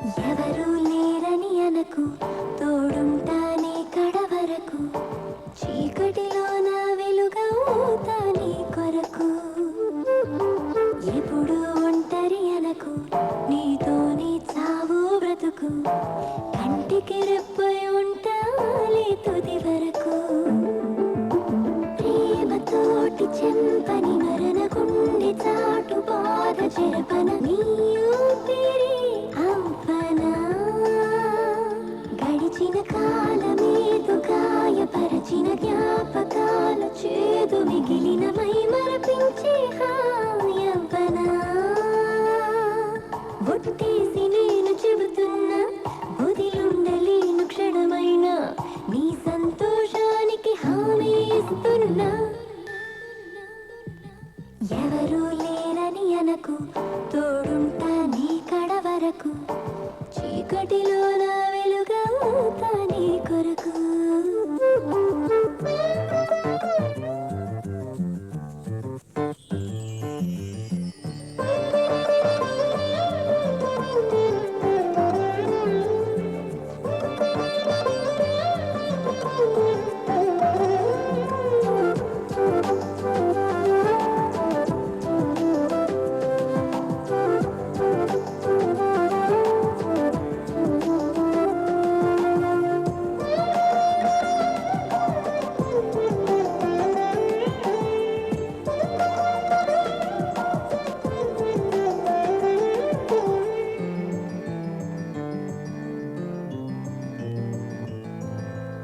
ఎవరు లేరని అనకు, తోడుంటానే కడవరకు, చీకటిలో నా వెలుగవుతా నీ కొరకు. ఎప్పుడు ఒంటరి అనకు, నీతోనే చావు బ్రతుకు, కంటికి రెప్పై ఉంటాలే తుది వరకు. ప్రేమతోటి చెంపని మరణ గుండె చాటు బాధ చెరపన, నీ ఊపిరి అంపనా. గడిచిన కాలమేదో గాయపరచిన జ్ఞాపకాలు చేదు మిగిలిన మై మరపించే హాయవ్వనా. ఒట్టేసి నేను చెబుతున్నా, వదిలుండలేను క్షణమైనా, నీ సంతోషానికి హామీ ఇస్తున్నా. ఎవరు లేరని అనకు, తోడుంటా నీ కడ వరకు, చీకటిలో నా వెలుగవుతా నీ కొరకు.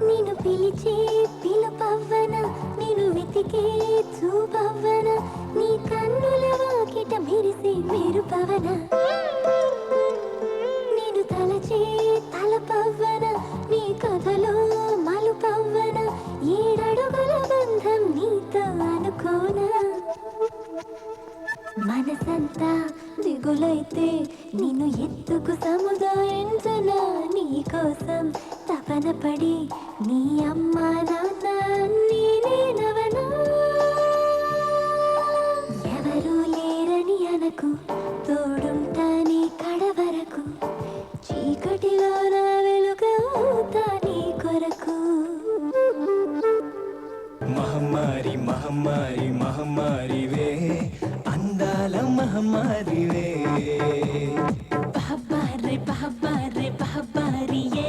నిన్ను పిలిచే పిలుపవ్వన, నిన్ను వెతికే చూపవ్వన, నీ కన్నుల వాకిట మెరిసే మెరుపవన. నిన్ను తలచే తలపవ్వన, నీ కథలో మలుపవ్వన, ఏడడుగుల బంధం నీతో అనుకోనా. మనసంతా దిగులైతే నిన్ను ఎత్తుకు సముదాయించనా, నీ కోసం తపన పడి నీ అమ్మ నాన్న నేనవనా. ఎవరు లేరని అనకు, తోడుంటా నీ కడ వరకు, చీకటిలో నా వెలుగవుతా నీ కొరకు. మహమ్మారి మహమ్మారి మహమ్మారివే, అందాల మహమ్మారివే. బహబ్బారే బహబ్బారే బహబ్బారియే,